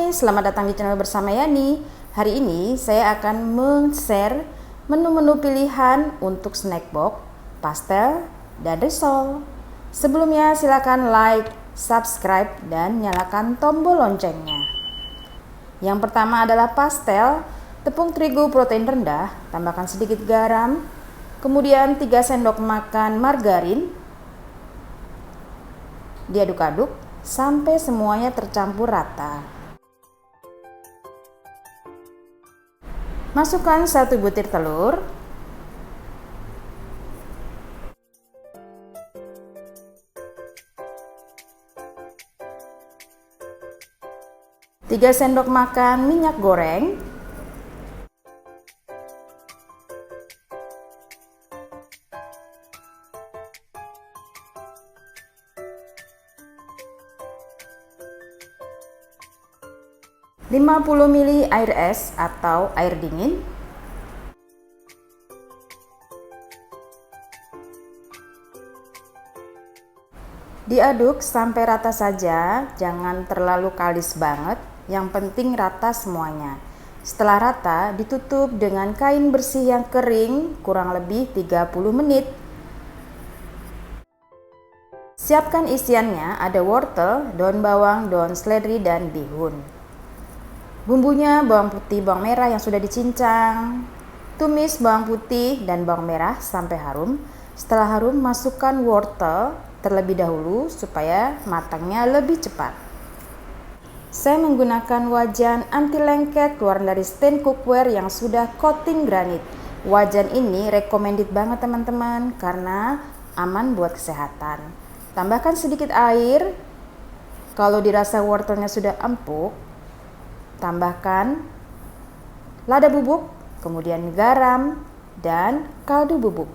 Hai, selamat datang di channel Bersama Yani. Hari ini saya akan men-share menu-menu pilihan untuk snack box, pastel, dan risol. Sebelumnya silakan like, subscribe, dan nyalakan tombol loncengnya. Yang pertama adalah pastel, tepung terigu protein rendah, tambahkan sedikit garam, kemudian 3 sendok makan margarin, diaduk-aduk sampai semuanya tercampur rata. Masukkan 1 butir telur, 3 sendok makan minyak goreng, 50 ml air es atau air dingin, diaduk sampai rata saja, jangan terlalu kalis banget, yang penting rata semuanya. Setelah rata, ditutup dengan kain bersih yang kering kurang lebih 30 menit. Siapkan isiannya, ada wortel, daun bawang, daun seledri, dan bihun. Bumbunya bawang putih, bawang merah yang sudah dicincang. Tumis bawang putih dan bawang merah sampai harum. Setelah harum, masukkan wortel terlebih dahulu supaya matangnya lebih cepat. Saya menggunakan wajan anti lengket keluaran dari Stain Cookware yang sudah coating granit. Wajan ini recommended banget teman-teman karena aman buat kesehatan. Tambahkan sedikit air. Kalau dirasa wortelnya sudah empuk, tambahkan lada bubuk, kemudian garam dan kaldu bubuk.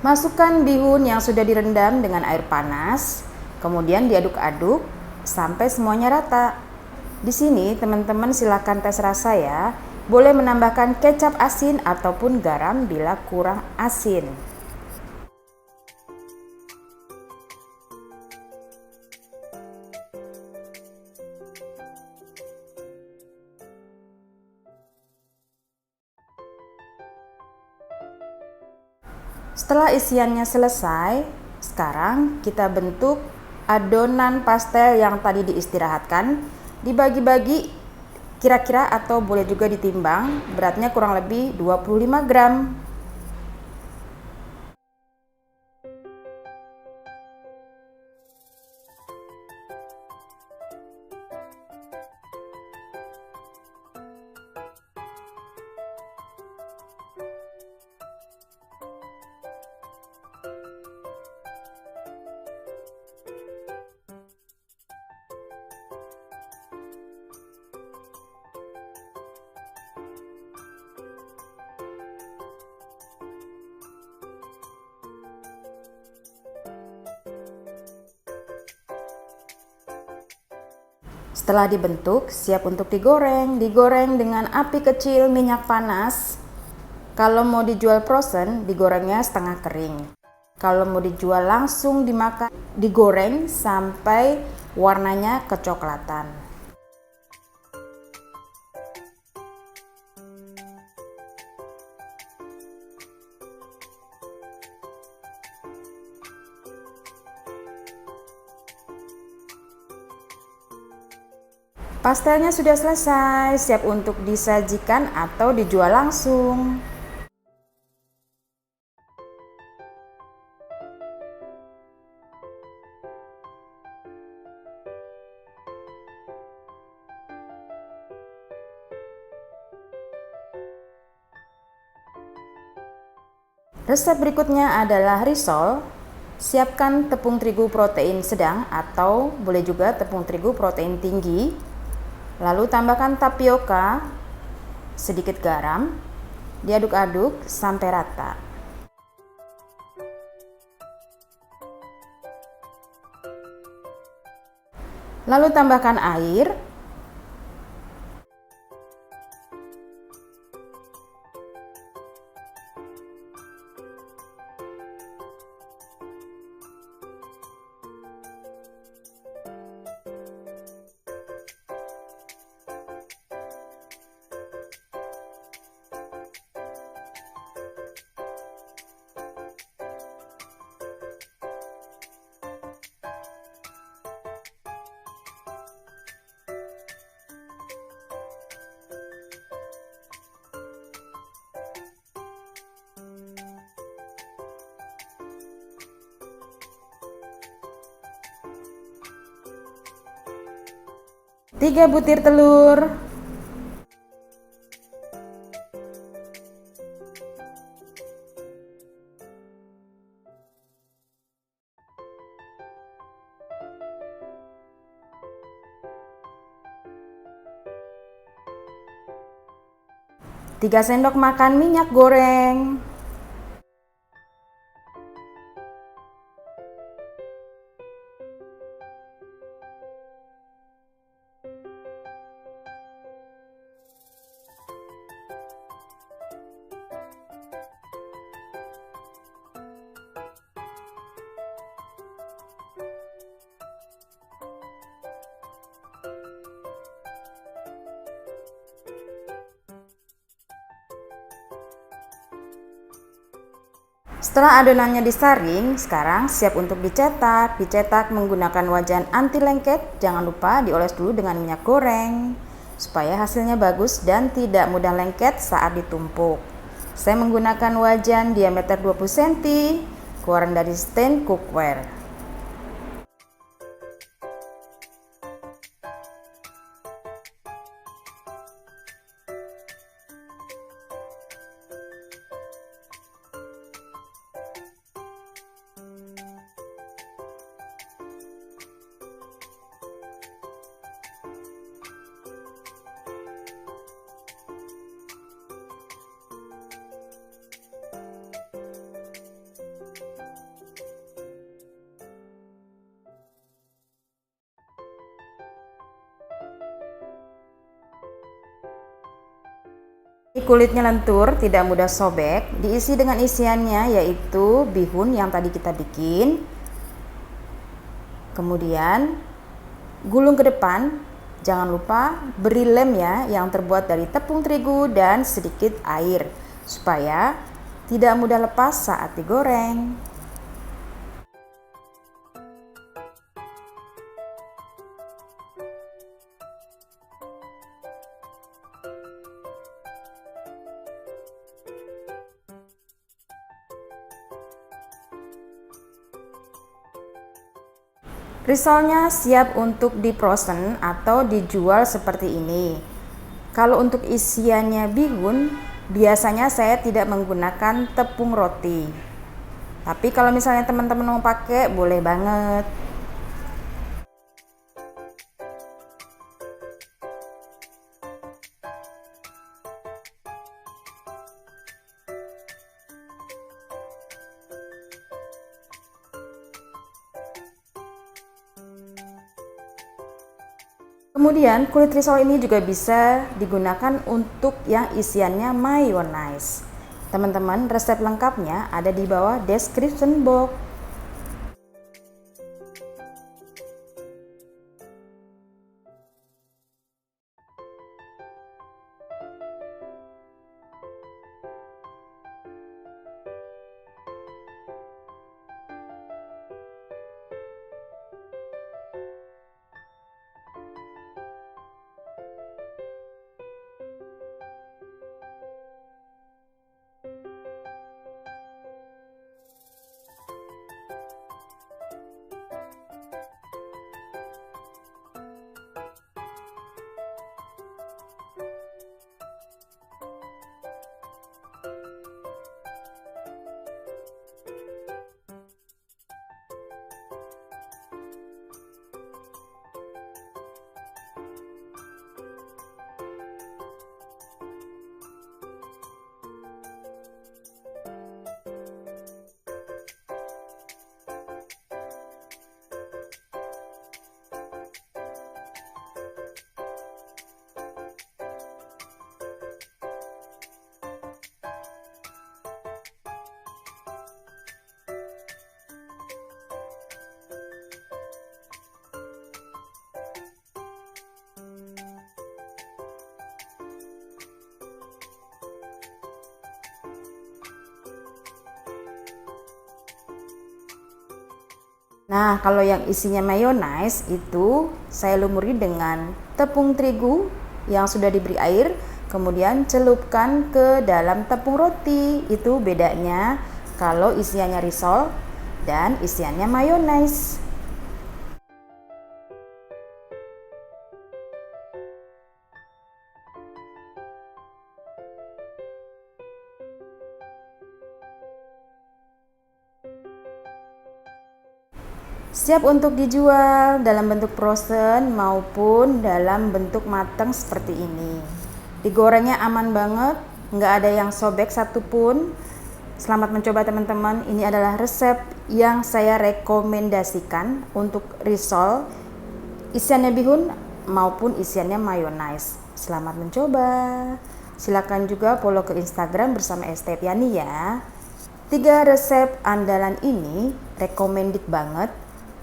Masukkan bihun yang sudah direndam dengan air panas, kemudian diaduk-aduk sampai semuanya rata. Di sini teman-teman silakan tes rasa ya. Boleh menambahkan kecap asin ataupun garam bila kurang asin. Setelah isiannya selesai, sekarang kita bentuk adonan pastel yang tadi diistirahatkan, dibagi-bagi kira-kira atau boleh juga ditimbang, beratnya kurang lebih 25 gram. Setelah dibentuk, siap untuk digoreng. Digoreng dengan api kecil, minyak panas. Kalau mau dijual frozen, digorengnya setengah kering. Kalau mau dijual langsung dimakan, digoreng sampai warnanya kecoklatan. Pastelnya sudah selesai, siap untuk disajikan atau dijual langsung. Resep berikutnya adalah risol. Siapkan tepung terigu protein sedang atau boleh juga tepung terigu protein tinggi. Lalu tambahkan tapioka, sedikit garam, diaduk-aduk sampai rata. Lalu tambahkan air. Tiga butir telur. Tiga sendok makan minyak goreng. Setelah adonannya disaring, sekarang siap untuk dicetak. Dicetak menggunakan wajan anti lengket. Jangan lupa dioles dulu dengan minyak goreng supaya hasilnya bagus dan tidak mudah lengket saat ditumpuk. Saya menggunakan wajan diameter 20 cm, keluaran dari stand cookware. Kulitnya lentur, tidak mudah sobek, diisi dengan isiannya yaitu bihun yang tadi kita bikin. Kemudian gulung ke depan, jangan lupa beri lem ya yang terbuat dari tepung terigu dan sedikit air supaya tidak mudah lepas saat digoreng. Risolnya siap untuk di-frozen atau dijual seperti ini. Kalau untuk isiannya bihun, biasanya saya tidak menggunakan tepung roti. Tapi kalau misalnya teman-teman mau pakai, boleh banget. Kemudian kulit risol ini juga bisa digunakan untuk yang isiannya mayonnaise. Teman-teman, resep lengkapnya ada di bawah description box. Nah, kalau yang isinya mayonnaise itu saya lumuri dengan tepung terigu yang sudah diberi air, kemudian celupkan ke dalam tepung roti. Itu bedanya kalau isiannya risol dan isiannya mayonnaise. Siap untuk dijual dalam bentuk frozen maupun dalam bentuk matang seperti ini. Digorengnya aman banget, nggak ada yang sobek satupun. Selamat mencoba teman-teman. Ini adalah resep yang saya rekomendasikan untuk risol, isiannya bihun maupun isiannya mayonnaise. Selamat mencoba. Silakan juga follow ke Instagram bersama Estepiani ya. 3 resep andalan ini recommended banget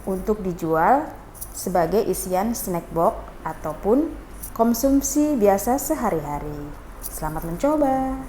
untuk dijual sebagai isian snack box ataupun konsumsi biasa sehari-hari. Selamat mencoba.